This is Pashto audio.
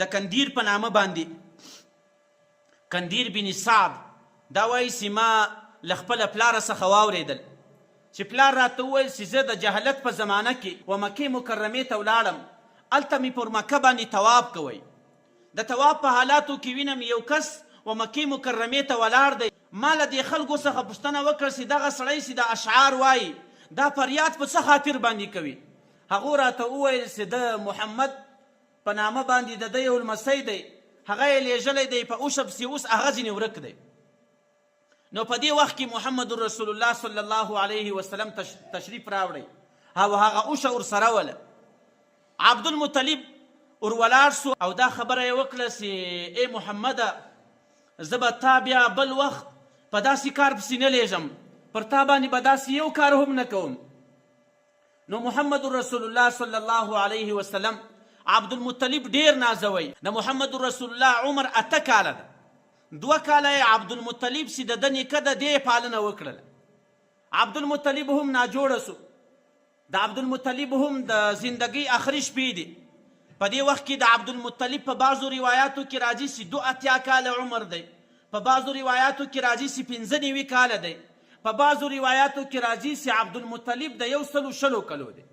د کندیر په نامه باندې کندیر بن سعد دا وایي چې ما له خپله پلاره څخه واورېدل چې پلار راته وویل چې زه د جهالت په زمانه کې و مکې مکرمې ته ولاړم، هلته مې پر مکه باندې طواف کوئ. د طواف په حالاتو کې وینم یو کس و مکې مکرمې ته ولاړ دی. ما له دې خلکو څخه پوښتنه وکړه چې دغه سړی چې د اشعار وایي دا فریاد په څه خاطر باندې کوي؟ هغو راته وویل چې د محمد په نامه باندې د ده یو لمسی دی، هغه یې لیږلی دی په اوښه پسې، اوس هغه ځینې ورک دی. نو په دې وخت کې محمد رسول الله صلی الله علیه وسلم تشریف راوړی او هغه اوښه ورسره وله. عبدالمطلب ورولاړ سو او دا خبره یې وکړه چې ای محمده زه به تا بیا بل وخت په داسې کار پسې نه لیږم، پر تا باندې به داسې یو کار هم نه کوم. نو محمد رسول الله صلی الله علیه وسلم عبدالمطلب ډیر نازوي. د محمد رسول الله عمر 8 کاله ده، 2 کاله یې عبدالمطلب چې د ده نیکه ده دې پالنه وکړله. عبدالمطلب هم ناجوړه سو. د عبدالمطلب هم د زندګۍ آخري شپې دي. په دې وخت کې د عبدالمطلب په بعضو روایاتو کې راځي چې 82 کاله عمر دی، په بعضو روایاتو کې راځي چې 95 کاله دی، په بعضو روایاتو کې راځي چې عبدالمطلب د 160 کلو دی.